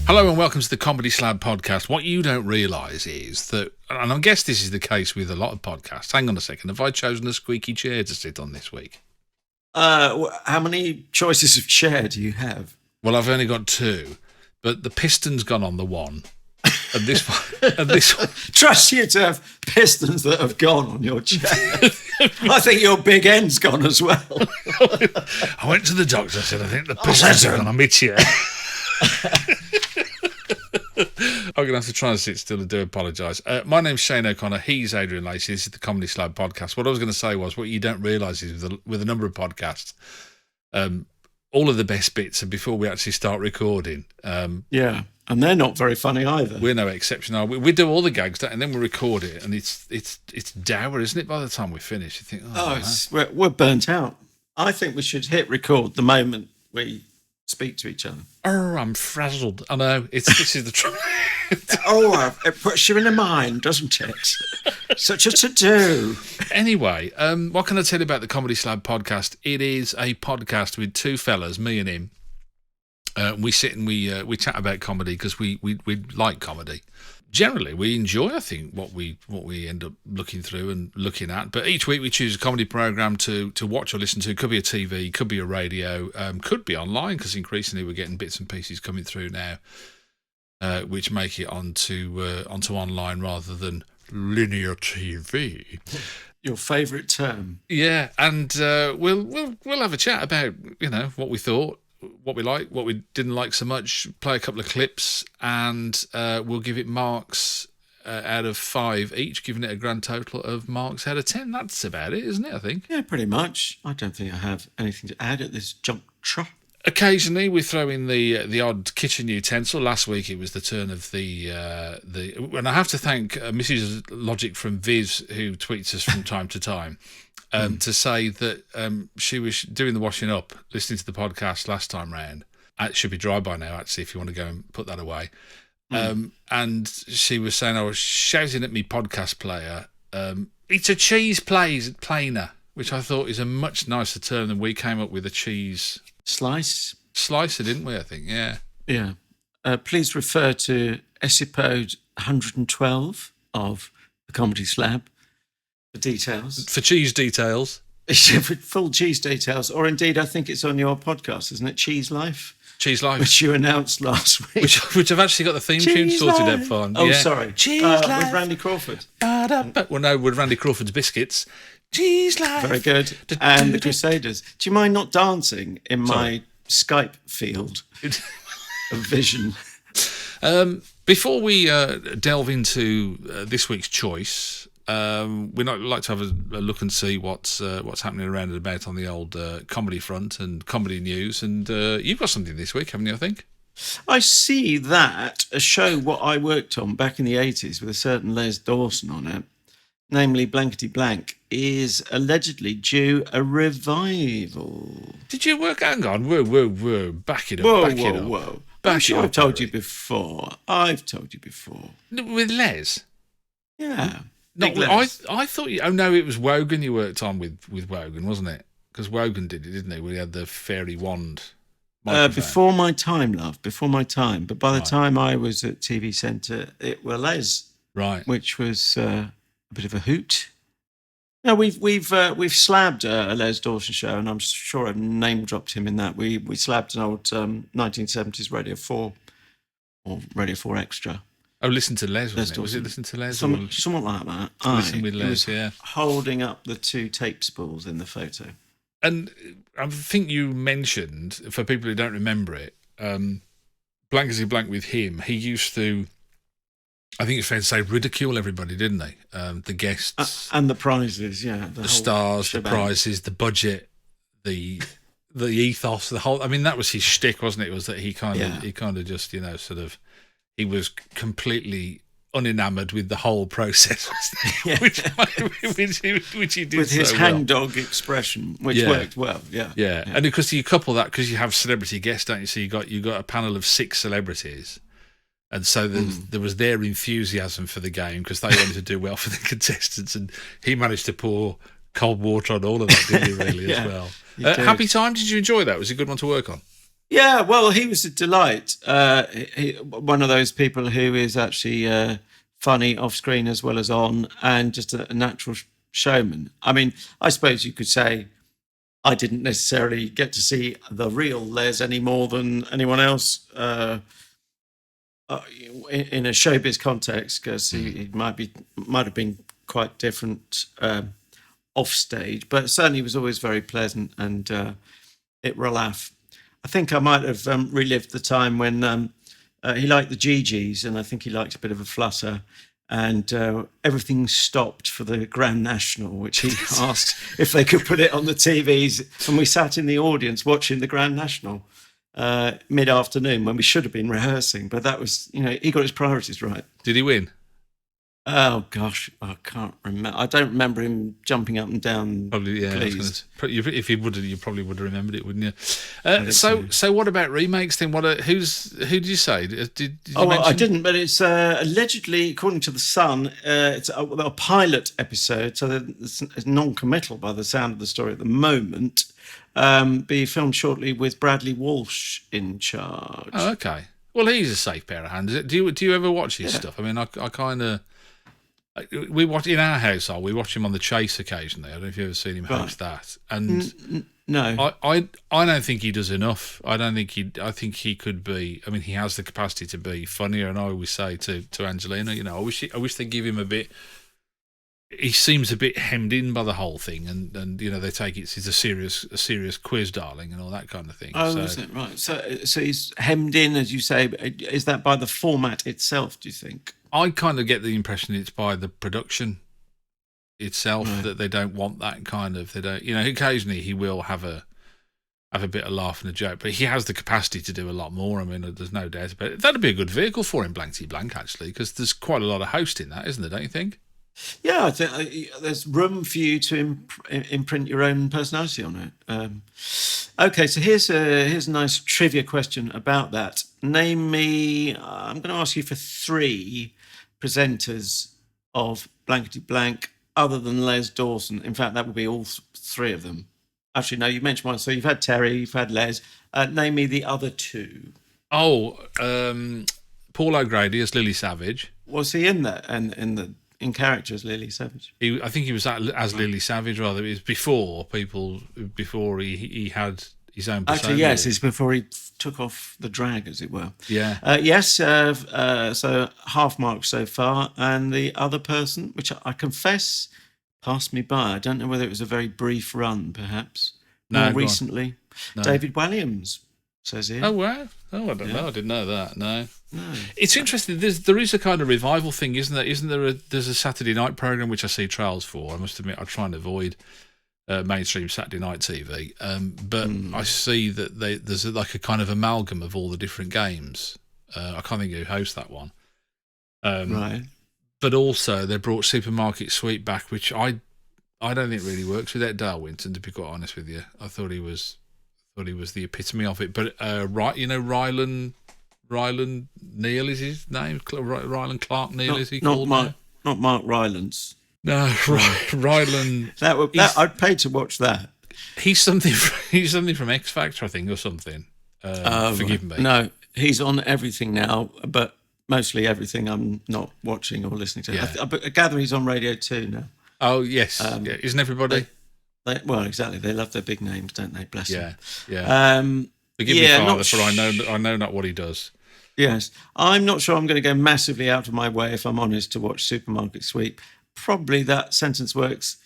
Hello and welcome to the Comedy Slab podcast. What you don't realise is that, and I guess this is the case with a lot of podcasts. Hang on a second, have I chosen a squeaky chair to sit on this week? How many choices of chair do you have? Well, I've only got two, but the piston's gone on the one. And this one. Trust you to have pistons that have gone on your chair. I think your big end's gone as well. I went to the doctor, I said, I think the piston's gone on my chair. I'm going to have to try and sit still and do apologise. My name's Shane O'Connor. He's Adrian Lacey. This is the Comedy Slab podcast. What I was going to say was, what you don't realise is with a number of podcasts, all of the best bits are before we actually start recording. Yeah, and they're not very funny either. We're no exception, are we? We do all the gags, and then we record it, and it's dour, isn't it, by the time we finish? You think, we're burnt out. I think we should hit record the moment we speak to each other. Oh, I'm frazzled. I know. This is the trouble. It puts you in a mind, doesn't it? Such a to-do. Anyway, what can I tell you about the Comedy Slab podcast? It is a podcast with two fellas, me and him. We sit and we chat about comedy because we like comedy. Generally, we enjoy, I think, what we end up looking through and looking at. But each week we choose a comedy program to watch or listen to. Could be a TV, could be a radio, could be online, because increasingly we're getting bits and pieces coming through now, which make it onto online rather than linear TV. Your favourite term. Yeah, and we'll have a chat about what we thought, what we liked, what we didn't like so much, play a couple of clips, and we'll give it marks out of 5 each, giving it a grand total of marks out of 10. That's about it, isn't it, I think? Yeah, pretty much. I don't think I have anything to add at this juncture. Occasionally we throw in the odd kitchen utensil. Last week it was the turn of the and I have to thank Mrs. Logic from Viz, who tweets us from time to time. To say that she was doing the washing up, listening to the podcast last time round. It should be dry by now, actually, if you want to go and put that away. And she was saying I was shouting at me podcast player. It's a cheese planer, which I thought is a much nicer term than we came up with, a cheese... Slicer, didn't we, I think? Yeah. Yeah. Please refer to episode 112 of the Comedy Slab. For details. For cheese details. For full cheese details. Or indeed, I think it's on your podcast, isn't it? Cheese Life? Cheese Life. Which you announced last week. Which I've actually got the theme tune sorted out for. Oh, yeah. Sorry. Cheese Life. With Randy Crawford. Well, no, with Randy Crawford's Biscuits. Cheese Life. Very good. And the Crusaders. Do you mind not dancing in my Skype field of vision? Before we delve into this week's choice... we'd like to have a look and see what's happening around and about on the old comedy front and comedy news. And you've got something this week, haven't you, I think? I see that a show what I worked on back in the 80s with a certain Les Dawson on it, namely Blankety Blank, is allegedly due a revival. Did you work? Hang on. Whoa. Back it up. Whoa. I've told you before. With Les? Yeah. No, I thought you... Oh, no, it was Wogan you worked on with Wogan, wasn't it? Because Wogan did it, didn't he? We had the fairy wand. Before my time, love. Before my time. But by the time I was at TV Centre, it were Les. Right. Which was a bit of a hoot. No, we've slabbed a Les Dawson show, and I'm sure I've name-dropped him in that. We slabbed an old 1970s Radio 4 or Radio 4 Extra. Oh, Listen to Les, wasn't it? Was it Listen to Les? Something like that. Listen with Les, yeah. Holding up the 2 tape spools in the photo. And I think you mentioned, for people who don't remember it, Blankety Blank with him, he used to, I think it's fair to say, ridicule everybody, didn't they? The guests. And the prizes, yeah. The stars, shebang. The prizes, the budget, the ethos, the whole... I mean, that was his shtick, wasn't it? It was that he kind of just, sort of... He was completely unenamoured with the whole process, which he did with his so hangdog expression, which worked well. Yeah. And because you couple that, because you have celebrity guests, don't you? So you got a panel of 6 celebrities, and so there was their enthusiasm for the game because they wanted to do well for the contestants, and he managed to pour cold water on all of that, didn't he? Really, as well. Happy time? Did you enjoy that? Was it a good one to work on? Yeah, well, he was a delight. One of those people who is actually funny off screen as well as on, and just a natural showman. I mean, I suppose you could say I didn't necessarily get to see the real Les any more than anyone else in a showbiz context, because he might have been quite different off stage, but certainly was always very pleasant and it were a laugh. I think I might have relived the time when he liked the GGs, and I think he liked a bit of a flutter. And everything stopped for the Grand National, which he asked if they could put it on the TVs. And we sat in the audience watching the Grand National mid-afternoon when we should have been rehearsing. But that was, he got his priorities right. Did he win? Oh gosh, I can't remember. I don't remember him jumping up and down. Probably, yeah. Pleased. If he would, you probably would have remembered it, wouldn't you? So what about remakes then? Who did you say? Did you well, I didn't, but it's allegedly, according to the Sun, it's a pilot episode, so it's non-committal by the sound of the story at the moment. Be filmed shortly with Bradley Walsh in charge. Oh, okay. Well, he's a safe pair of hands. Do you ever watch his stuff? I mean, I kind of. We watch in our household. We watch him on The Chase occasionally. I don't know if you've ever seen him host that. And no, I don't think he does enough. I think he could be. I mean, he has the capacity to be funnier. And I always say to Angelina, I wish they give him a bit. He seems a bit hemmed in by the whole thing, and they take it's a serious quiz, darling, and all that kind of thing. Oh, is it right? So he's hemmed in, as you say. Is that by the format itself? Do you think? I kind of get the impression it's by the production itself, right, that they don't want that kind of. They don't. Occasionally he will have a bit of laugh and a joke, but he has the capacity to do a lot more. I mean, there's no doubt about it. That'd be a good vehicle for him, blankety blank, actually, because there's quite a lot of host in that, isn't there? Don't you think? Yeah, I think there's room for you to imprint your own personality on it. Okay, so here's a nice trivia question about that. Name me. I'm going to ask you for 3 presenters of blankety blank other than Les Dawson. In fact, that would be all 3 of them. Actually, no, you mentioned one. So you've had Terry, you've had Les. Name me the other 2. Oh, Paul O'Grady as Lily Savage. Was he in that? And in character as Lily Savage? I think he was as Lily Savage, rather. It was before he had his own persona. Actually, yes, it's before he took off the drag, as it were. Yeah. Yes, so half mark so far. And the other person, which I confess passed me by. I don't know whether it was a very brief run, perhaps. More recently. No. David Walliams, says here. Oh, wow. Oh, I don't know. I didn't know that. No. It's interesting. There is a kind of revival thing, isn't there? Isn't there? There's a Saturday night program which I see trials for. I must admit, I try and avoid mainstream Saturday night TV, but I see that there's like a kind of amalgam of all the different games. I can't think of who hosts that one. Right. But also they brought Supermarket Sweep back, which I don't think really works without Dale Winton. To be quite honest with you, I thought he was the epitome of it. But Ryland Neal is his name. Ryland Clark Neal is he called? Not Mark Rylance. No, Ryland. I'd pay to watch that. He's something from X Factor, I think, or something. Forgive me. No, he's on everything now, but mostly everything I'm not watching or listening to. Yeah. I gather he's on Radio 2 now. Oh yes, isn't everybody? Well, exactly. They love their big names, don't they? Bless them. Yeah. Forgive me, Father, for I know not what he does. Yes, I'm not sure I'm going to go massively out of my way, if I'm honest, to watch Supermarket Sweep. Probably that sentence works,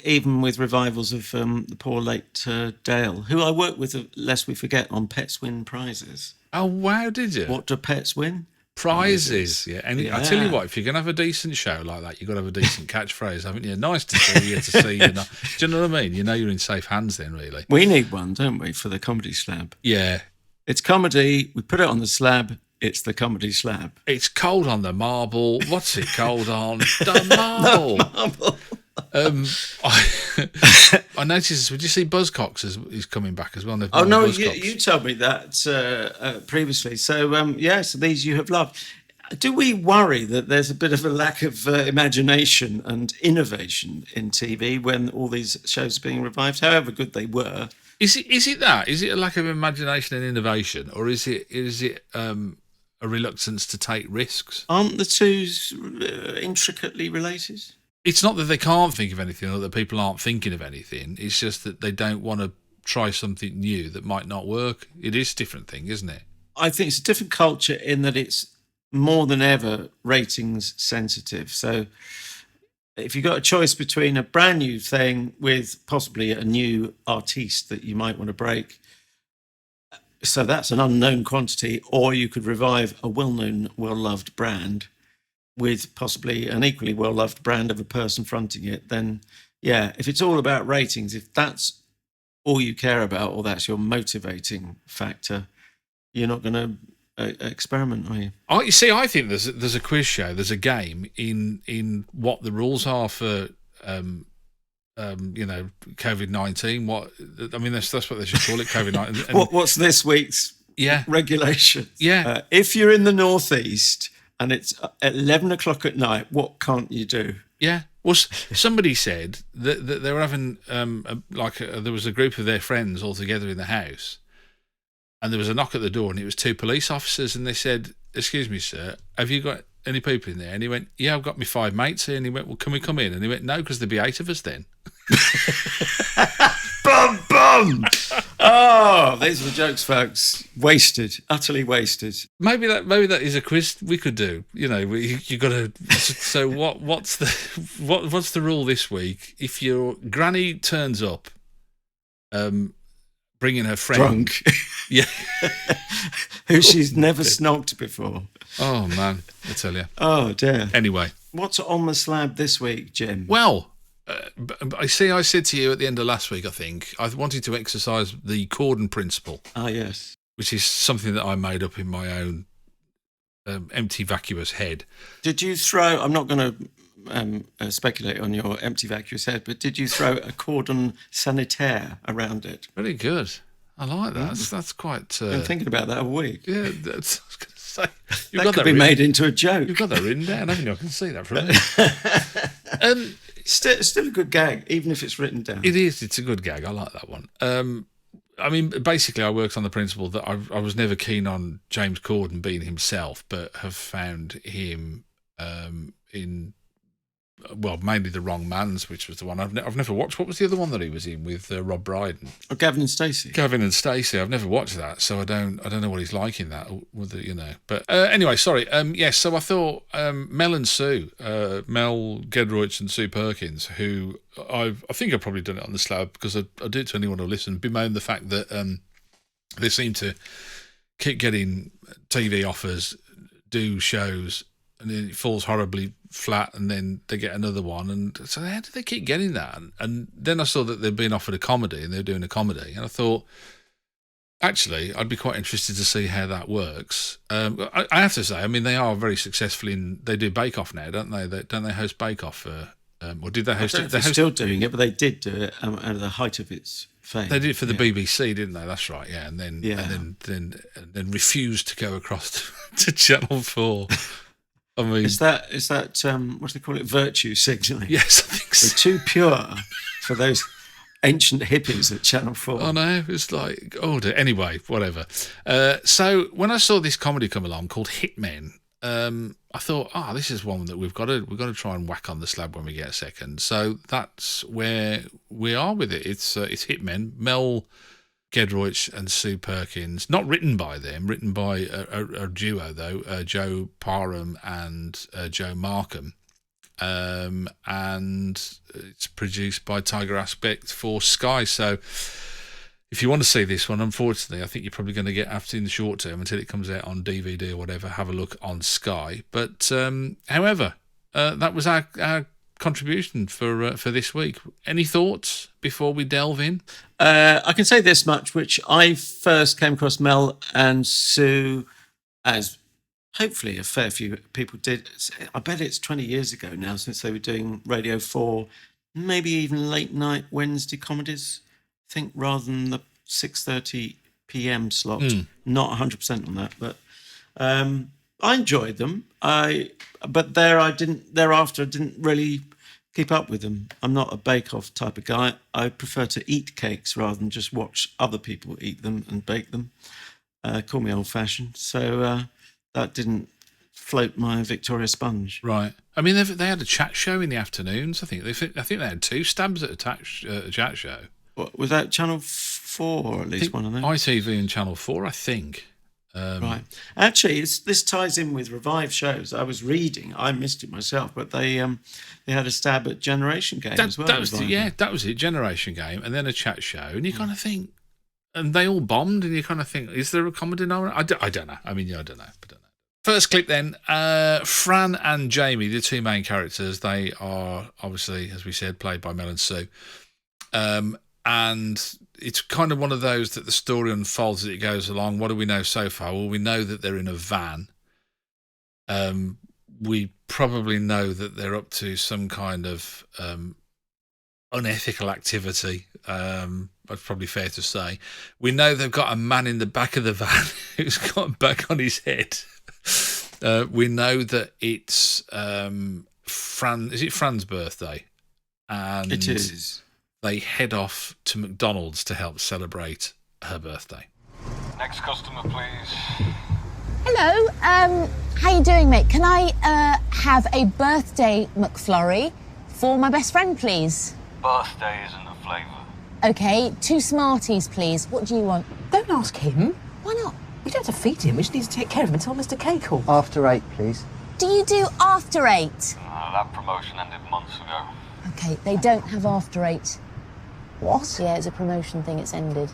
even with revivals of the poor late Dale, who I worked with, lest we forget, on Pets Win Prizes. Oh wow, did you? What do pets win? Prizes, yeah. And I tell you what, if you're going to have a decent show like that, you've got to have a decent catchphrase, haven't you? Nice to see you, do you know what I mean? You know you're in safe hands then, really. We need one, don't we, for the Comedy Slab? Yeah. It's comedy, we put it on the slab, it's the Comedy Slab. It's cold on the marble. What's it cold on? The marble. The marble. I noticed, would you see Buzzcocks is coming back as well? Oh, no, you told me that previously. So, so these you have loved. Do we worry that there's a bit of a lack of imagination and innovation in TV when all these shows are being revived, however good they were? Is it that? Is it a lack of imagination and innovation, or is it a reluctance to take risks? Aren't the two intricately related? It's not that they can't think of anything or that people aren't thinking of anything. It's just that they don't want to try something new that might not work. It is a different thing, isn't it? I think it's a different culture in that it's more than ever ratings sensitive. So if you've got a choice between a brand new thing with possibly a new artiste that you might want to break, so that's an unknown quantity, or you could revive a well-known, well-loved brand with possibly an equally well-loved brand of a person fronting it, then yeah, if it's all about ratings, if that's all you care about or that's your motivating factor, you're not going to experiment, are you? You see, I think there's a quiz show, there's a game in what the rules are for COVID-19. That's what they should call it, COVID-19. What's this week's regulations? Yeah. If you're in the northeast and it's at 11 o'clock at night, what can't you do? Yeah. Well, somebody said that they were having there was a group of their friends all together in the house, and there was a knock at the door, and it was two police officers, and they said, "Excuse me, sir, have you got any people in there?" And he went, "Yeah, I've got my 5 mates here." And he went, "Well, can we come in?" And he went, "No, because there'd be 8 of us then." Bum, bum. Oh, these are the jokes, folks. Wasted, utterly wasted. Maybe that is a quiz we could do. You got to. So what's the rule this week? If your granny turns up, bringing her friend drunk, yeah, who she's never snogged before. Oh man, I tell you. Oh dear. Anyway, what's on the slab this week, Jim? Well. I said to you at the end of last week, I think, I wanted to exercise the cordon principle. Ah, yes. Which is something that I made up in my own empty, vacuous head. Did you throw, I'm not going to speculate on your empty, vacuous head, but did you throw a cordon sanitaire around it? Very good. I like that. That's quite... I've been thinking about that all week. Yeah, that's... I was going to say... That could be made into a joke. You've got that written down, haven't you? I can see that from here. Still a good gag, even if it's written down. It is. It's a good gag. I like that one. Basically, I worked on the principle that I was never keen on James Corden being himself, but have found him in, mainly The Wrong Man's, which was the one I've never watched. What was the other one that he was in with Rob Brydon? Oh, Gavin and Stacey. Gavin and Stacey. I've never watched that, so I don't know what he's like in that. But anyway, sorry. Yes. So I thought Mel and Sue, Mel Gedroych and Sue Perkins, who I think I've probably done it on the slab because I do it to anyone who listens, bemoan the fact that they seem to keep getting TV offers, do shows, and then it falls horribly flat, and then they get another one. And so how do they keep getting that? And then I saw that they'd been offered a comedy, and they were doing a comedy. And I thought, actually, I'd be quite interested to see how that works. I have to say, they are very successful they do Bake Off now, don't they? Don't they host Bake Off? Or did they host it? They're still doing it, but they did do it at the height of its fame. They did it for the BBC, didn't they? That's right, yeah. And then refused to go across to Channel 4. Is that what do they call it? Virtue signalling. Yes, I think so. They're too pure for those ancient hippies at Channel 4. Oh no, it's like anyway, whatever. So when I saw this comedy come along called Hitmen, I thought, this is one that we've got to try and whack on the slab when we get a second. So that's where we are with it. It's Hitmen, Mel Gedroych and Sue Perkins, not written by them, written by a duo though, Joe Parham and Joe Markham, and it's produced by Tiger Aspect for Sky. So if you want to see this one, unfortunately, I think you're probably going to get after in the short term until it comes out on DVD or whatever. Have a look on Sky. But however, that was our contribution for this week. Any thoughts before we delve in? I can say this much, which I first came across Mel and Sue, as hopefully a fair few people did. I bet it's 20 years ago now since they were doing Radio 4, maybe even late night Wednesday comedies, I think, rather than the 6:30 p.m. slot. Not 100% on that, but I enjoyed them. Thereafter I didn't really keep up with them. I'm not a bake-off type of guy. I prefer to eat cakes rather than just watch other people eat them and bake them. Call me old-fashioned. So that didn't float my Victoria Sponge. Right. I mean, they had a chat show in the afternoons. I think they had 2 stabs at a chat show. What, was that Channel 4 or at least one of them? ITV and Channel 4, I think. Right. Actually, this ties in with revived shows. I was reading. I missed it myself, but they had a stab at Generation Game as well. That was it. Generation Game, and then a chat show, and you kind of think, and they all bombed, and you kind of think, is there a common denominator? I don't know. I mean, I don't know. First clip then, Fran and Jamie, the 2 main characters, they are obviously, as we said, played by Mel and Sue. And it's kind of one of those that the story unfolds as it goes along. What do we know so far? Well, we know that they're in a van. We probably know that they're up to some kind of unethical activity. That's probably fair to say. We know they've got a man in the back of the van who's got a bag on his head. We know that it's Fran. Is it Fran's birthday? And it is. They head off to McDonald's to help celebrate her birthday. Next customer, please. Hello. How you doing, mate? Can I have a birthday McFlurry for my best friend, please? Birthday isn't a flavour. Okay, 2 Smarties, please. What do you want? Don't ask him. Why not? We don't have to feed him. We just need to take care of him until Mr. K calls. After 8, please. Do you do after 8? That promotion ended months ago. Okay, they don't have after 8. What? Yeah, it's a promotion thing. It's ended.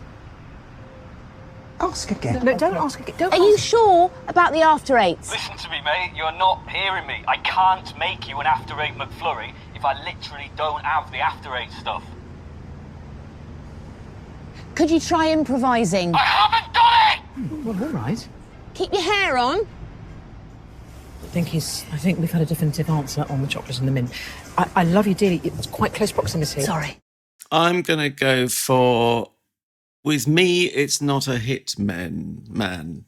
Ask again. No, don't ask again. Are you sure about the after 8s? Listen to me, mate. You're not hearing me. I can't make you an after 8 McFlurry if I literally don't have the after 8 stuff. Could you try improvising? I haven't done it! Well, all right. Keep your hair on. I think we've had a definitive answer on the chocolate and the mint. I love you dearly. It's quite close proximity. Sorry. I'm going to go for, with me, it's not a hitman.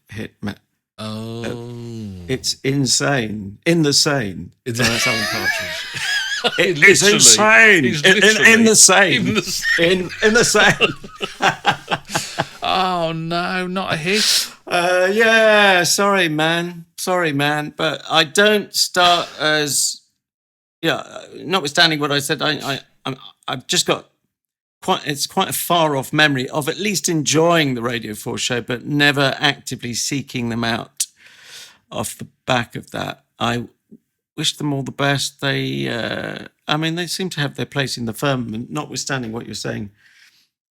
Hitman. Oh. It's insane. In the sane. It's That's Alan Partridge. It's insane. In the sane. In the sane. Oh, no, not a hit. Yeah, sorry, man. But I don't start as, notwithstanding what I said, I've just got it's quite a far off memory of at least enjoying the Radio 4 show, but never actively seeking them out off the back of that. I wish them all the best. They seem to have their place in the firmament, notwithstanding what you're saying.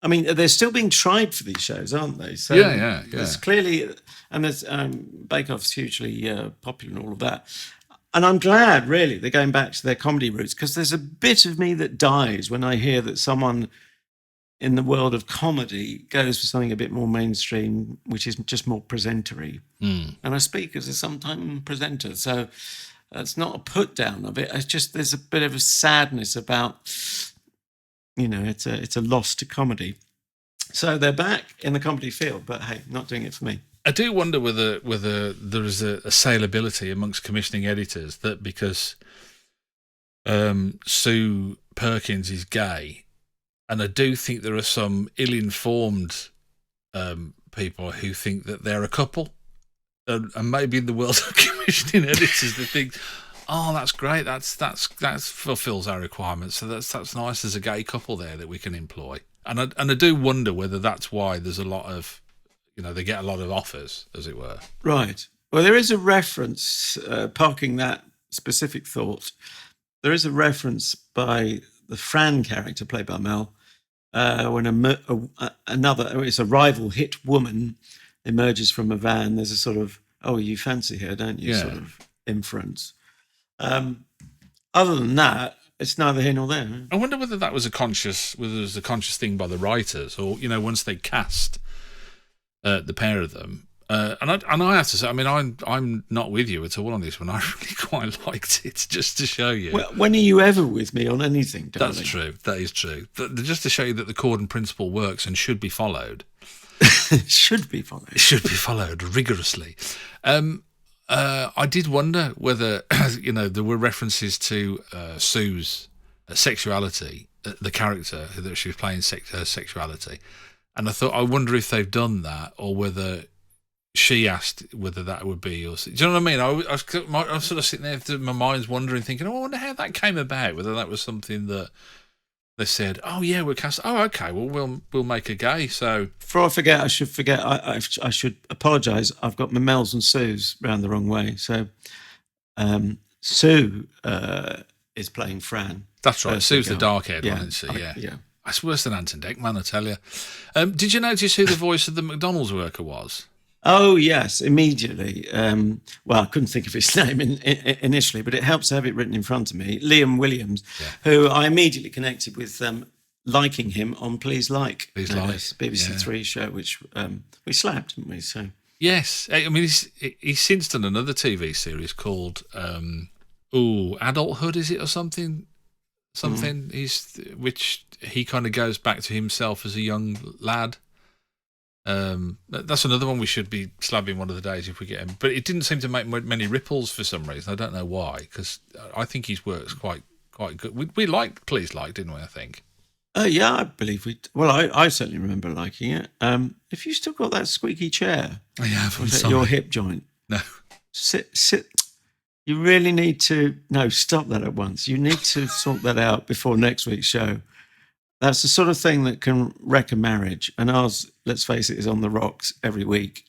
I mean, they're still being tried for these shows, aren't they? So Yeah. It's clearly, and there's Bake Off's hugely popular and all of that. And I'm glad, really, they're going back to their comedy roots, because there's a bit of me that dies when I hear that someone in the world of comedy goes for something a bit more mainstream, which is just more presentery. And I speak as a sometime presenter, so it's not a put down of it. It's just there's a bit of a sadness about, it's a loss to comedy. So they're back in the comedy field, but hey, not doing it for me. I do wonder whether there is a saleability amongst commissioning editors that because Sue Perkins is gay, and I do think there are some ill-informed people who think that they're a couple, and maybe in the world of commissioning editors they think, oh, that's great, that fulfills our requirements, so that's nice. There's a gay couple there that we can employ, and I do wonder whether that's why there's a lot of. They get a lot of offers, as it were. Right. Well, there is a reference, parking that specific thought, there is a reference by the Fran character played by Mel, when it's a rival hit woman emerges from a van. There's a sort of, oh, you fancy her, don't you? Yeah. Sort of inference. Other than that, it's neither here nor there. I wonder whether that was a conscious thing by the writers, or once they cast the pair of them, and I have to say, I mean, I'm not with you at all on this one. I really quite liked it, just to show you. Well, when are you ever with me on anything, darling? That's true. That is true. Just to show you that the Corden principle works and should be followed. It should be followed. It should be followed rigorously. I did wonder whether, there were references to Sue's sexuality, the character that she was playing, her sexuality. And I wonder if they've done that or whether she asked whether that would be. Or, do you know what I mean? I was sort of sitting there, my mind's wondering, thinking, I wonder how that came about, whether that was something that they said, oh, yeah, we're cast. Oh, okay, well, we'll make a gay. So before I forget, I should apologise. I've got my Mel's and Sue's round the wrong way. So Sue is playing Fran. That's right. Sue's the dark-haired one, isn't she? Yeah. That's worse than Anton Deckman, I tell you. Did you notice who the voice of the McDonald's worker was? Oh, yes, immediately. Well, I couldn't think of his name initially, but it helps to have it written in front of me. Liam Williams, who I immediately connected with liking him on Please Like. Please Like. BBC Three show, which we slapped, didn't we? So yes. I mean, he's since done another TV series called Adulthood, is it, or something? Which he kind of goes back to himself as a young lad. That's another one we should be slabbing one of the days if we get him. But it didn't seem to make many ripples for some reason. I don't know why, because I think his work's quite good. We liked Please Like, didn't we, I think? Yeah, I believe we... Well, I certainly remember liking it. If you still got that squeaky chair... I have. Your hip joint? No. Sit. You really need to... No, stop that at once. You need to sort that out before next week's show. That's the sort of thing that can wreck a marriage. And ours, let's face it, is on the rocks every week.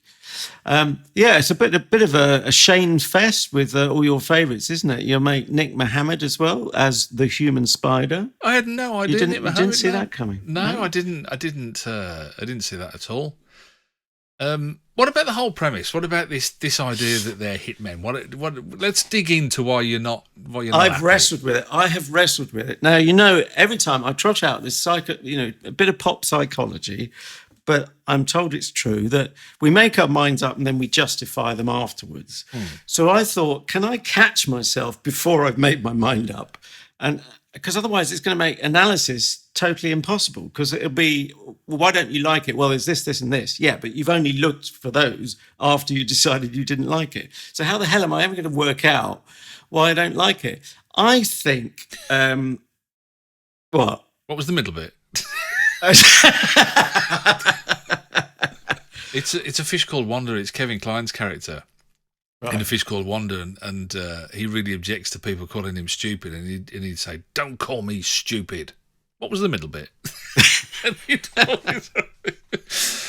It's a bit of a Shane fest with all your favourites, isn't it? Your mate Nick Mohammed as well as the human spider. I had no idea. You didn't see that coming? No, I didn't see that at all. What about the whole premise? What about this idea that they're hitmen? What? Let's dig into why you're not. I've wrestled with it. I have wrestled with it. Now, every time I trot out this a bit of pop psychology, but I'm told it's true that we make our minds up and then we justify them afterwards. So I thought, can I catch myself before I've made my mind up? And because otherwise it's going to make analysis totally impossible, because it'll be, well, why don't you like it? Well, there's this and this. Yeah, but you've only looked for those after you decided you didn't like it. So how the hell am I ever going to work out why I don't like it? I think, what? What was the middle bit? It's a fish called Wanda. It's Kevin Kline's character. Right. In A Fish Called Wanda, and he really objects to people calling him stupid, and he'd say, "Don't call me stupid." What was the middle bit?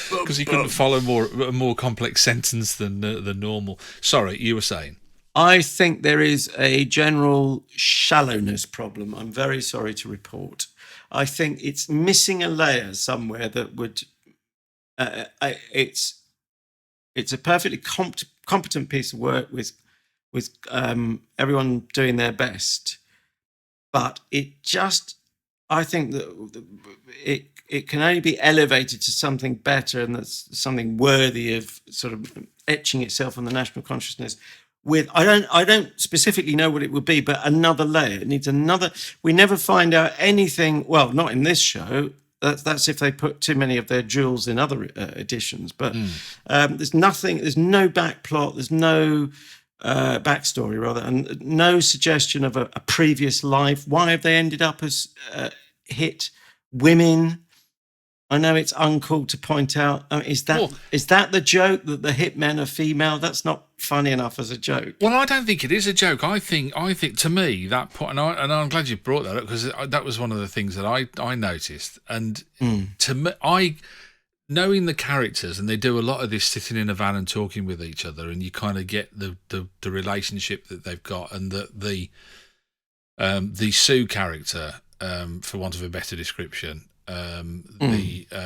Because he couldn't follow a more complex sentence than normal. Sorry, you were saying? I think there is a general shallowness problem. I'm very sorry to report. I think it's missing a layer somewhere that would. It's a perfectly competent piece of work with everyone doing their best, but I think that it can only be elevated to something better, and that's something worthy of sort of etching itself on the national consciousness. I don't specifically know what it would be, but another layer. It needs another. We never find out anything. Well, not in this show. That's if they put too many of their jewels in other editions. But there's nothing. There's no back plot. There's no backstory, rather, and no suggestion of a previous life. Why have they ended up as hit women? I know it's uncool to point out. Is that the joke that the hitmen are female? That's not funny enough as a joke. Well, I don't think it is a joke. I think to me that point, and I'm glad you brought that up, because that was one of the things that I noticed. And to me, knowing the characters, and they do a lot of this sitting in a van and talking with each other, and you kind of get the relationship that they've got, and the Sue character, for want of a better description.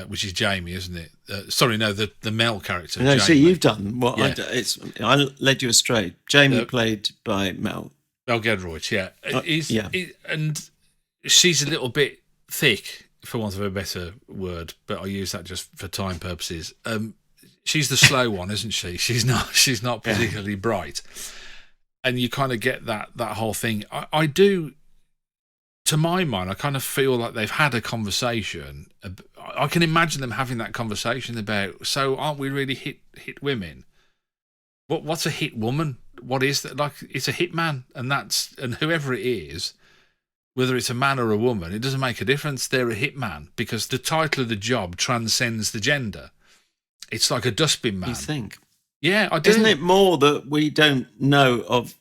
Which is Jamie, isn't it? The male character. No, Jamie. see, you've done what I led you astray. Jamie played by Mel Gedroych, and she's a little bit thick, for want of a better word, but I use that just for time purposes. She's the slow one, isn't she? She's not particularly bright, and you kind of get that whole thing. I do. To my mind, I kind of feel like they've had a conversation. I can imagine them having that conversation about, so aren't we really hit women? What's a hit woman? what is that? Like, it's a hitman, and whoever it is, whether it's a man or a woman, it doesn't make a difference. They're a hitman because the title of the job transcends the gender. It's like a dustbin man. You think? Yeah, I do. Isn't it more that we don't know of?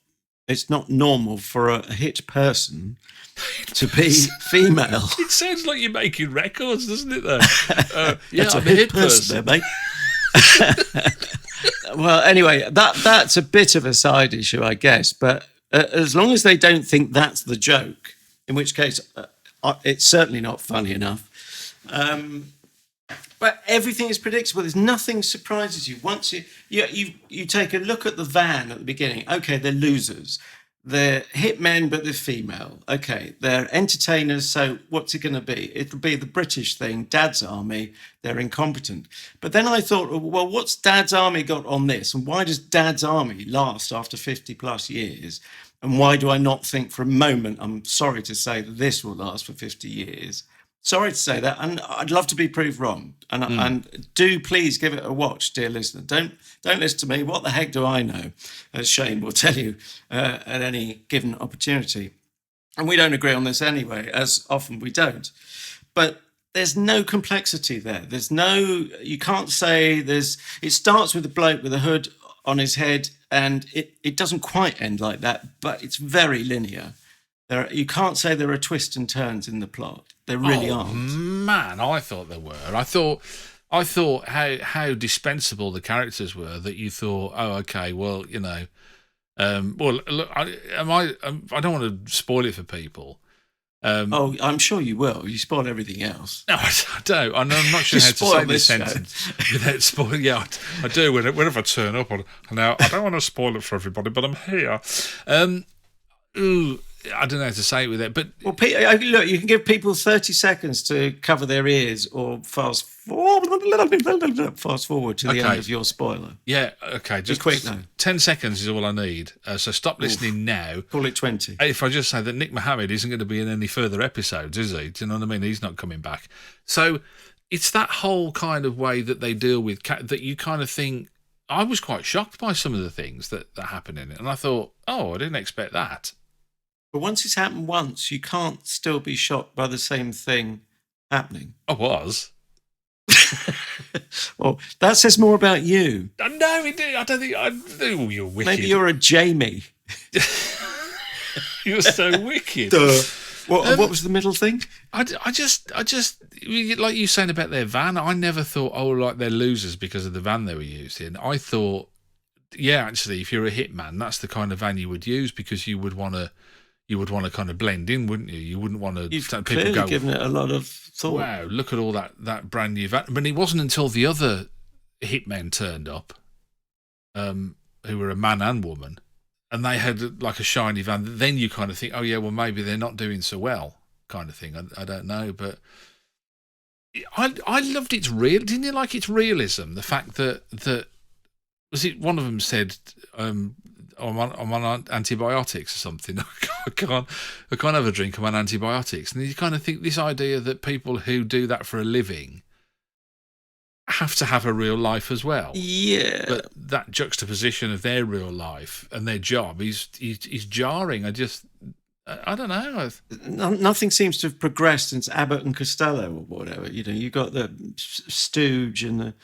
It's not normal for a hit person to be female. It sounds like you're making records, doesn't it, though? Yeah, That's I'm a hit person there, mate. Well, anyway, that's a bit of a side issue, I guess. But as long as they don't think that's the joke, in which case it's certainly not funny enough. But everything is predictable. There's nothing surprises you. Once you take a look at the van at the beginning. Okay, they're losers. They're hitmen, but they're female. Okay, they're entertainers. So what's it going to be? It'll be the British thing, Dad's Army. They're incompetent. But then I thought, well, what's Dad's Army got on this? And why does Dad's Army last after 50 plus years? And why do I not think for a moment, I'm sorry to say, that this will last for 50 years? Sorry to say that, and I'd love to be proved wrong. And do please give it a watch, dear listener. Don't listen to me. What the heck do I know? As Shane will tell you at any given opportunity. And we don't agree on this anyway, as often we don't. But there's no complexity there. You can't say it starts with a bloke with a hood on his head, and it doesn't quite end like that, but it's very linear. You can't say there are twists and turns in the plot. There really aren't. Man, I thought there were. I thought how dispensable the characters were that you thought, oh, okay, well, you know, well, look, I don't want to spoil it for people. I'm sure you will. You spoil everything else. No, I don't. I'm not sure how to say this sentence without spoiling. Yeah, I do. Whenever I turn up, now I don't want to spoil it for everybody, but I'm here. I don't know how to say it with it, but well, look, you can give people 30 seconds to cover their ears or fast forward to the end of your spoiler. Yeah, okay, just quick now. 10 seconds is all I need. So stop listening now. Call it 20. If I just say that Nick Mohammed isn't going to be in any further episodes, is he? Do you know what I mean? He's not coming back. So it's that whole kind of way that they deal with that you kind of think. I was quite shocked by some of the things that happen in it, and I thought, oh, I didn't expect that. But once it's happened once, you can't still be shocked by the same thing happening. I was. Well, that says more about you. No, it did. I don't think I knew you're wicked. Maybe you're a Jamie. You're so wicked. What was the middle thing? I just, like you saying about their van, I never thought, oh, like they're losers because of the van they were using. I thought, yeah, actually, if you're a hitman, that's the kind of van you would use because you would want to kind of blend in, wouldn't you? You wouldn't want to. You've people clearly go, given it a lot of thought. Wow, look at all that brand new van. But it wasn't until the other hitmen turned up, who were a man and woman, and they had like a shiny van. Then you kind of think, oh yeah, well maybe they're not doing so well, kind of thing. I don't know, but I loved its real. Didn't you like its realism? The fact that was it. One of them said, I'm on antibiotics or something. I can't have a drink. I'm on antibiotics. And you kind of think this idea that people who do that for a living have to have a real life as well. Yeah. But that juxtaposition of their real life and their job is jarring. I don't know. Nothing seems to have progressed since Abbott and Costello or whatever. You know, you got the stooge and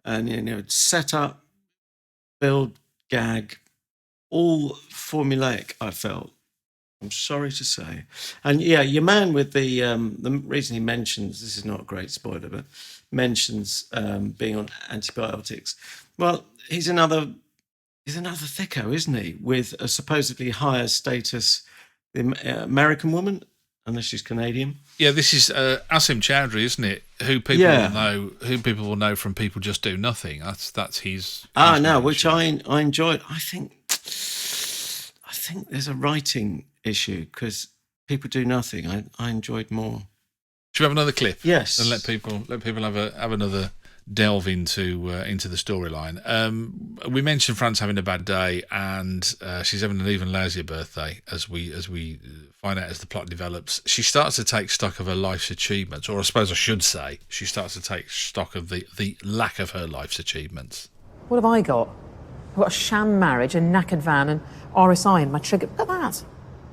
you know, set up, build, gag, all formulaic, I felt. I'm sorry to say. And yeah, your man with the reason he mentions, this is not a great spoiler, but mentions being on antibiotics. Well, he's another thicko, isn't he? With a supposedly higher status, the American woman, unless she's Canadian. Yeah, this is Asim Chowdhury, isn't it? Who people will know from People Just Do Nothing. That's his. Which I enjoyed. I think there's a writing issue because People Do Nothing. I enjoyed more. Should we have another clip? Yes, and let people have another delve into the storyline. We mentioned Fran's having a bad day, and she's having an even lousier birthday as we find out as the plot develops. She starts to take stock of her life's achievements, or I suppose I should say, she starts to take stock of the lack of her life's achievements. What have I got? I've got a sham marriage, a knackered van, and RSI in my trigger. Look at that.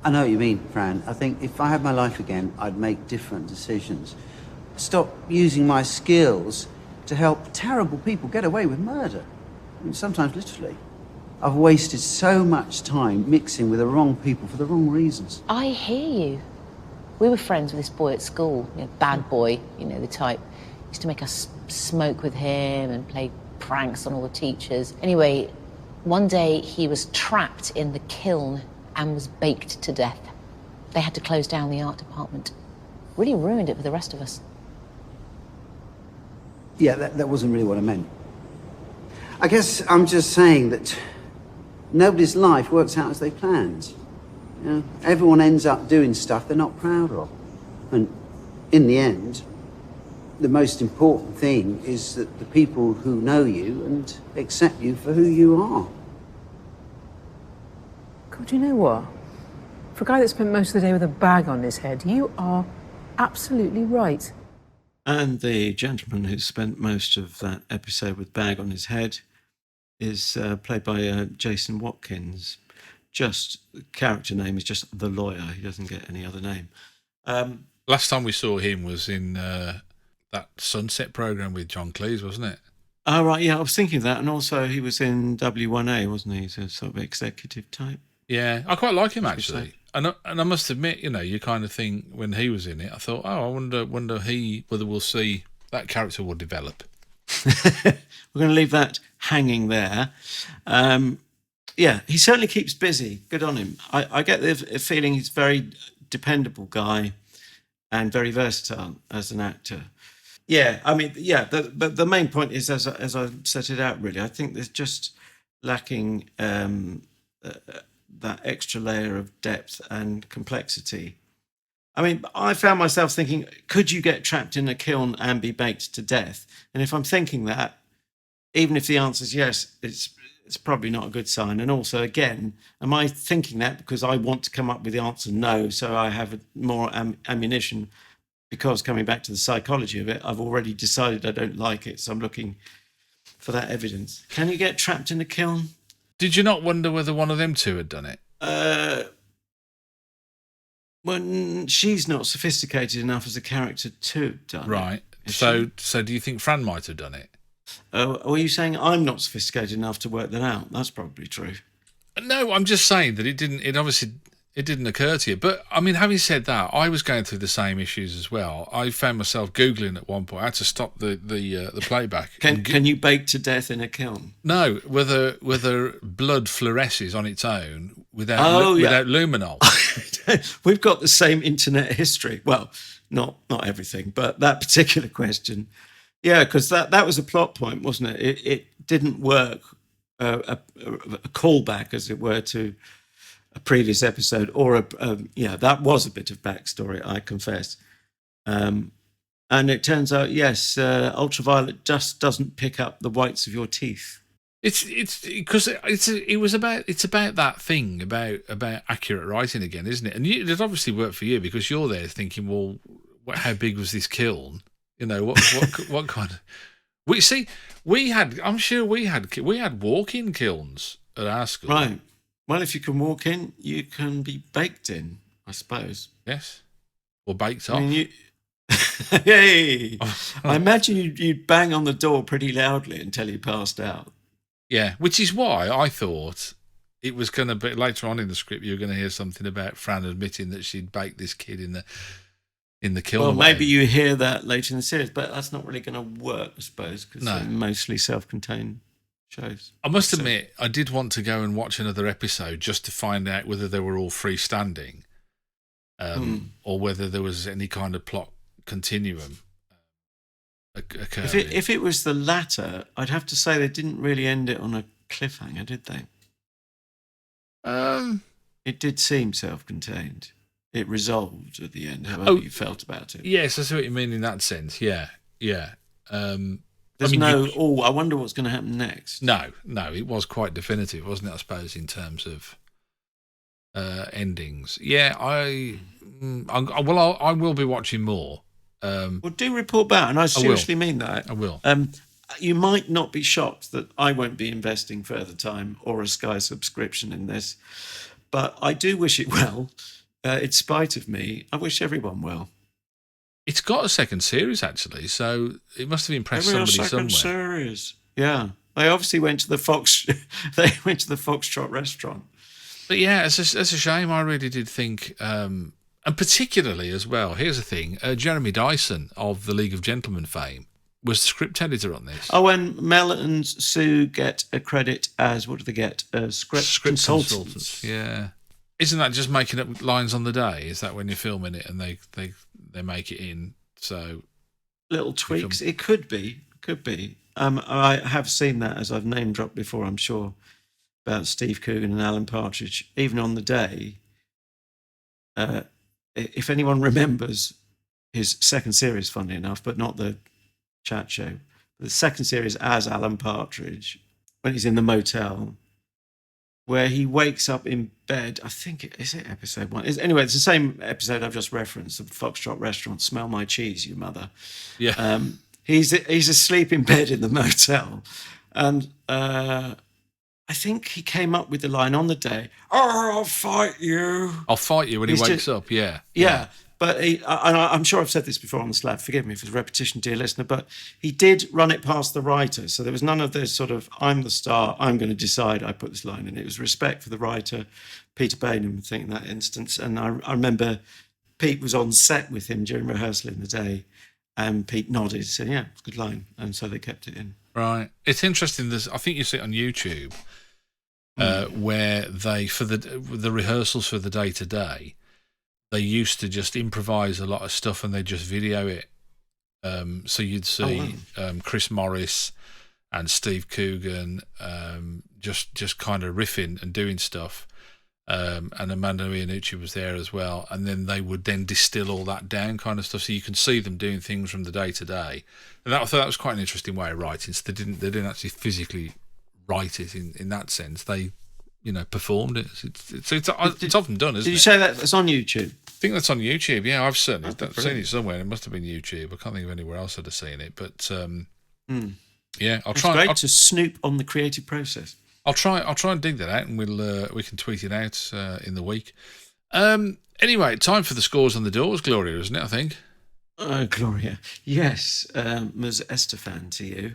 I know what you mean, Fran. I think if I had my life again, I'd make different decisions. Stop using my skills to help terrible people get away with murder. I mean, sometimes literally. I've wasted so much time mixing with the wrong people for the wrong reasons. I hear you. We were friends with this boy at school, bad boy, the type. Used to make us smoke with him and play pranks on all the teachers. Anyway, one day he was trapped in the kiln and was baked to death. They had to close down the art department. Really ruined it for the rest of us. Yeah, that wasn't really what I meant. I guess I'm just saying that nobody's life works out as they planned. Everyone ends up doing stuff they're not proud of. And in the end, the most important thing is that the people who know you and accept you for who you are. God, you know what? For a guy that spent most of the day with a bag on his head, you are absolutely right. And the gentleman who spent most of that episode with bag on his head is played by Jason Watkins. Just the character name is just the lawyer. He doesn't get any other name. Last time we saw him was in that Sunset program with John Cleese, wasn't it? Oh, right, yeah, I was thinking of that. And also he was in W1A, wasn't he? He's a sort of executive type. Yeah, I quite like him, actually. And I must admit, you kind of think when he was in it, I thought, I wonder whether we'll see that character will develop. We're going to leave that hanging there. Yeah, he certainly keeps busy. Good on him. I get the feeling he's a very dependable guy and very versatile as an actor. Yeah, I mean, yeah, the main point is, as I set it out, really, I think there's just lacking that extra layer of depth and complexity. I mean, I found myself thinking, could you get trapped in a kiln and be baked to death? And if I'm thinking that, even if the answer is yes, it's probably not a good sign. And also, again, am I thinking that because I want to come up with the answer no, so I have more ammunition? Because coming back to the psychology of it, I've already decided I don't like it, so I'm looking for that evidence. Can you get trapped in a kiln? Did you not wonder whether one of them two had done it? Well, she's not sophisticated enough as a character to have done it. Right. So do you think Fran might have done it? Are you saying I'm not sophisticated enough to work that out? That's probably true. No, I'm just saying that it didn't occur to you. But I mean, having said that, I was going through the same issues as well. I found myself Googling at one point. I had to stop the playback. Can you bake to death in a kiln? No, whether blood fluoresces on its own without luminol. We've got the same internet history. Well, not everything, but that particular question. Yeah, because that was a plot point, wasn't it? It didn't work. A callback, as it were, to a previous episode, or that was a bit of backstory, I confess. And it turns out, yes, ultraviolet just doesn't pick up the whites of your teeth. It's because it's about that thing about accurate writing again, isn't it? And it obviously worked for you because you're there thinking, well, how big was this kiln? What kind of? I'm sure we had walk-in kilns at our school. Right. Well, if you can walk in, you can be baked in, I suppose. Yes. Or baked off. Hey! I imagine you'd bang on the door pretty loudly until you passed out. Yeah, which is why I thought it was going to be later on in the script you were going to hear something about Fran admitting that she'd baked this kid in the kiln. Well, maybe you hear that later in the series, but that's not really going to work, I suppose, because they're mostly self-contained shows. I must admit, I did want to go and watch another episode just to find out whether they were all freestanding, or whether there was any kind of plot continuum occurring. If it was the latter, I'd have to say they didn't really end it on a cliffhanger, did they? It did seem self-contained. It resolved at the end, however you felt about it. Yes, I see what you mean in that sense. Yeah. There's I wonder what's going to happen next. No, it was quite definitive, wasn't it, I suppose, in terms of endings. Yeah, I will be watching more. Well, do report back, and I seriously mean that. I will. you might not be shocked that I won't be investing further time or a Sky subscription in this, but I do wish it well. In spite of me, I wish everyone well. It's got a second series, actually, so it must have impressed somebody second somewhere. series. Yeah. They obviously went to the they went to the Foxtrot restaurant. But yeah, it's a shame. I really did think, and particularly as well, here's the thing, Jeremy Dyson of the League of Gentlemen fame was the script editor on this. Oh, and Mel and Sue get a credit as, what do they get? Script consultants. Yeah. Isn't that just making up lines on the day? Is that when you're filming it and they make it in? So little tweaks. It could be. I have seen that, as I've name dropped before, I'm sure, about Steve Coogan and Alan Partridge. Even on the day, if anyone remembers his second series, funnily enough, but not the chat show, the second series as Alan Partridge, when he's in the motel, where he wakes up in bed. I think is it episode 1? Anyway, it's the same episode I've just referenced, the Foxtrot restaurant. Smell my cheese, you mother. Yeah. He's asleep in bed in the motel, and I think he came up with the line on the day, "Oh, I'll fight you." I'll fight you when he wakes up. Yeah. But I'm sure I've said this before on the Slab. Forgive me if it's repetition, dear listener. But he did run it past the writer, so there was none of this sort of "I'm the star, I'm going to decide I put this line in." It was respect for the writer, Peter Bainham, I think, in that instance. And I remember Pete was on set with him during rehearsal in the day, and Pete nodded, said, "Yeah, it's a good line," and so they kept it in. Right. It's interesting. I think you see it on YouTube, where they for the rehearsals for the day to day. They used to just improvise a lot of stuff and they just video it. So you'd see Chris Morris and Steve Coogan just kind of riffing and doing stuff. And Amanda Iannucci was there as well. And then they would then distill all that down kind of stuff. So you can see them doing things from the day to day. And I thought that was quite an interesting way of writing. So they didn't actually physically write it in that sense. They performed it. It's often done, isn't it? Did you say that that's on YouTube? I think that's on YouTube. Yeah, I've certainly seen it somewhere. It must have been YouTube. I can't think of anywhere else I'd have seen it. But yeah, I'll try. It's great to snoop on the creative process. I'll try and dig that out, and we can tweet it out in the week. Anyway, time for the scores on the doors, Gloria, isn't it? I think. Gloria, yes, Ms. Estefan to you.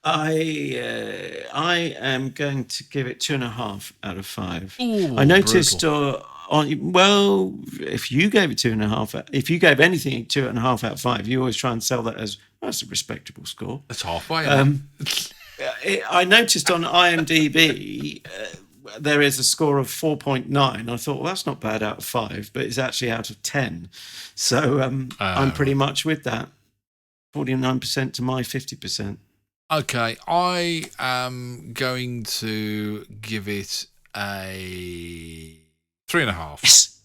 I am going to give it 2.5 out of 5. Ooh, I noticed if you gave it 2.5, if you gave anything 2.5 out of 5, you always try and sell that as that's a respectable score. That's halfway. I noticed on IMDb there is a score of 4.9. I thought, well, that's not bad out of 5, but it's actually out of 10. So I'm pretty much with that. 49% to my 50%. Okay, I am going to give it a 3.5. Yes.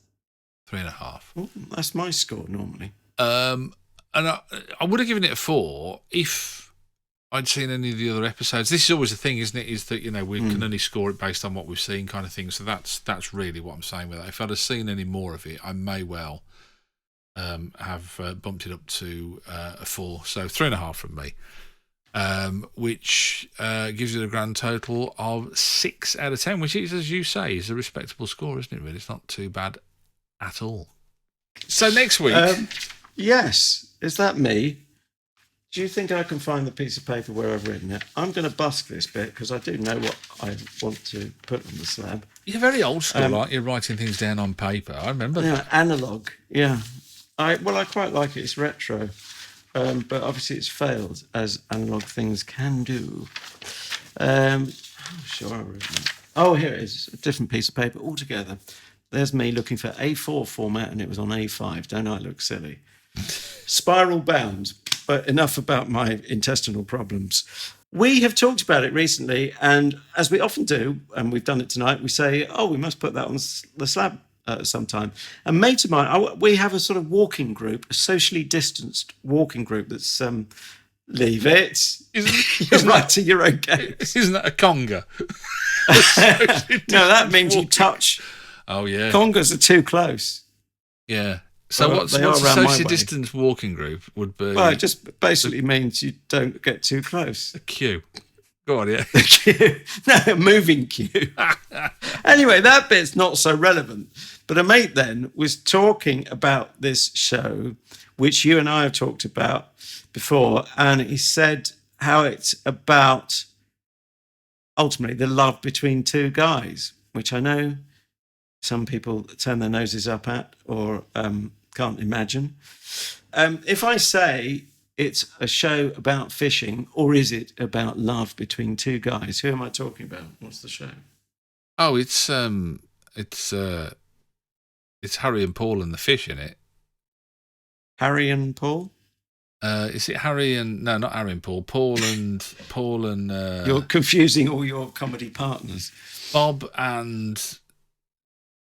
3.5. Well, that's my score normally. And I would have given it a 4 if I'd seen any of the other episodes. This is always the thing, isn't it? Is that we can only score it based on what we've seen, kind of thing. So that's really what I'm saying with that. If I'd have seen any more of it, I may well have bumped it up to a 4. So 3.5 from me. Which gives you a grand total of 6 out of 10, which is, as you say, is a respectable score, isn't it? Really, it's not too bad at all. So next week, yes, is that me? Do you think I can find the piece of paper where I've written it? I'm going to busk this bit because I do know what I want to put on the slab. You're very old school, aren't you? Writing things down on paper. I remember that. Analog. Yeah, I quite like it. It's retro. But obviously it's failed, as analog things can do. I'm sure I wrote that. Oh, here it is. A different piece of paper altogether. There's me looking for A4 format, and it was on A5. Don't I look silly? Spiral bound. But enough about my intestinal problems. We have talked about it recently, and as we often do, and we've done it tonight, we say, oh, we must put that on the slab sometime. A mate of mine, we have a sort of walking group, a socially distanced walking group that's leave it. You're writing your own games. Isn't that a conga? No, that means you touch. Oh yeah, congas are too close. Yeah, So Well, what's they a are around my social way. distance walking group would be? Well, it just basically means you don't get too close. a queue. Go on, yeah. Queue. No, a moving queue. Anyway, that bit's not so relevant. But a mate then was talking about this show, which you and I have talked about before, and he said how it's about ultimately the love between two guys, which I know some people turn their noses up at or can't imagine. If I say it's a show about fishing, or is it about love between two guys? Who am I talking about? What's the show? Oh, it's Harry and Paul and the fish in it. Harry and Paul? Is it Harry and no, not Harry and Paul. Paul and You're confusing all your comedy partners. Bob and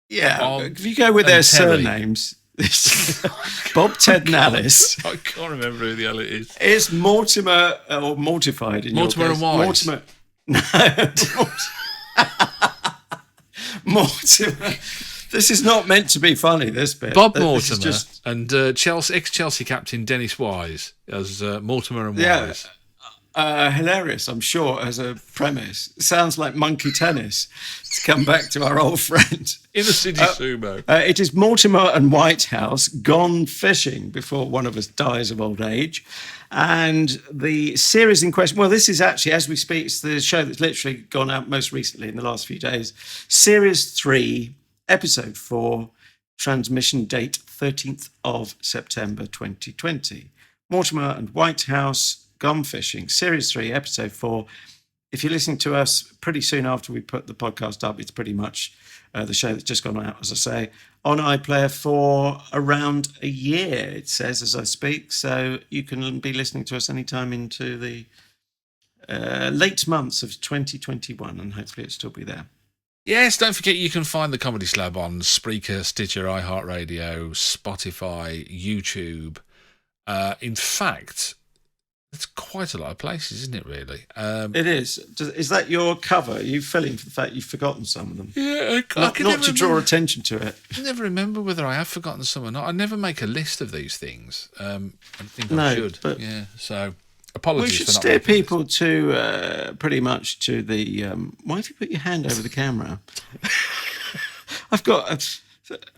Yeah, Bob if you go with and their Terry. surnames, Bob, Ted, and Alice. I can't remember who the hell it is. It's Mortimer or Mortified in Mortimer your and case. Wise. Mortimer. No. Mortimer. This is not meant to be funny, this bit. Bob This is Mortimer just, and ex-Chelsea captain Dennis Wise as Mortimer and yeah, Wise. hilarious, I'm sure, as a premise. It sounds like monkey tennis, to come back to our old friend. In the city sumo. It is Mortimer and Whitehouse gone fishing before one of us dies of old age. And the series in question, well, this is actually, as we speak, it's the show that's literally gone out most recently in the last few days. Series 3, Episode 4, transmission date 13th of September 2020. Mortimer and Whitehouse gone fishing, Series 3, Episode 4. If you're listening to us pretty soon after we put the podcast up, it's pretty much the show that's just gone out, as I say, on iPlayer for around a year, it says as I speak. So you can be listening to us anytime into the late months of 2021, and hopefully it'll still be there. Yes, don't forget you can find the Comedy Slab on Spreaker, Stitcher, iHeartRadio, Spotify, YouTube. In fact, it's quite a lot of places, isn't it, really? It is. Is that your cover? Are you feeling for the fact you've forgotten some of them? Yeah, I Not can to never draw remember. attention to it. I never remember whether I have forgotten some or not. I never make a list of these things. I think No, I should. but- Yeah, so apologies We should for not steer making this. people to pretty much to the. Why have you put your hand over the camera? I've got,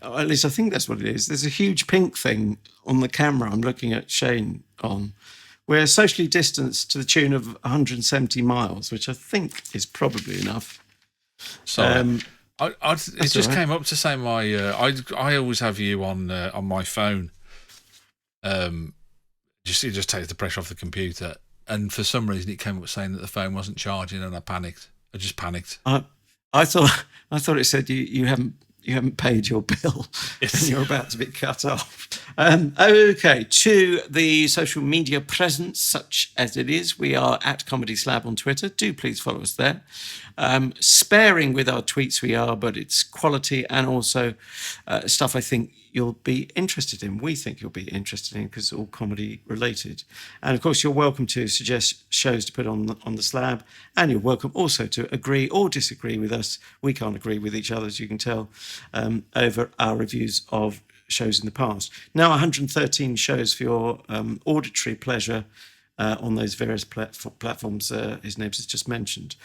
at least I think that's what it is. There's a huge pink thing on the camera I'm looking at Shane on. We're socially distanced to the tune of 170 miles, which I think is probably enough. Sorry. it just all right. came up to say my. I always have you on my phone. It just takes the pressure off the computer, and for some reason it came up saying that the phone wasn't charging, and I panicked. I just panicked. I thought it said you haven't paid your bill and you're about to be cut off. Okay, to the social media presence, such as it is, we are at Comedy Slab on Twitter. Do please follow us there. Sparing with our tweets we are, but it's quality and also stuff I think you'll be interested in. We think you'll be interested in because it's all comedy related. And of course, you're welcome to suggest shows to put on the slab, and you're welcome also to agree or disagree with us. We can't agree with each other, as you can tell, over our reviews of shows in the past. Now 113 shows for your auditory pleasure on those various platforms his name's just mentioned.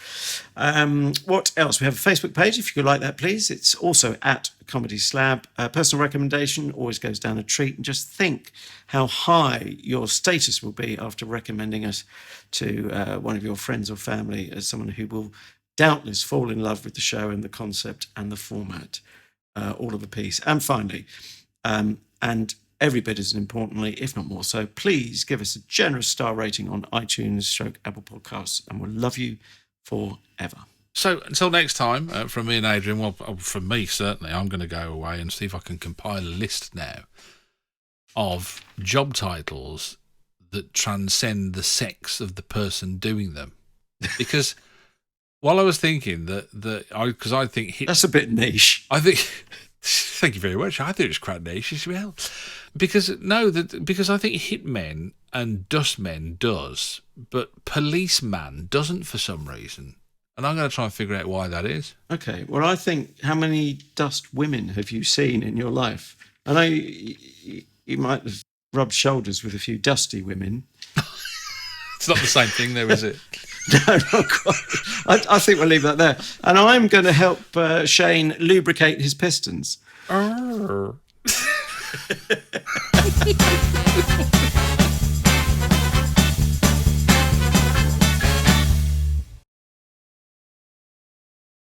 What else? We have a Facebook page, if you could like that, please. It's also at Comedy Slab. Personal recommendation always goes down a treat, and just think how high your status will be after recommending us to one of your friends or family as someone who will doubtless fall in love with the show and the concept and the format, all of a piece. And finally, and every bit as importantly, if not more so, please give us a generous star rating on iTunes / Apple Podcasts, and we'll love you forever. So until next time, from me and Adrian, well, from me certainly, I'm going to go away and see if I can compile a list now of job titles that transcend the sex of the person doing them. Because while I was thinking because I think That's a bit niche. I think. Thank you very much. I think it's quite nice as well, because I think Hitmen and Dustmen does, but Policeman doesn't for some reason, and I'm going to try and figure out why that is. Okay, well, I think, how many dust women have you seen in your life? I know you might have rubbed shoulders with a few dusty women. It's not the same thing, though, is it? No, not quite. I think we'll leave that there. And I'm going to help Shane lubricate his pistons.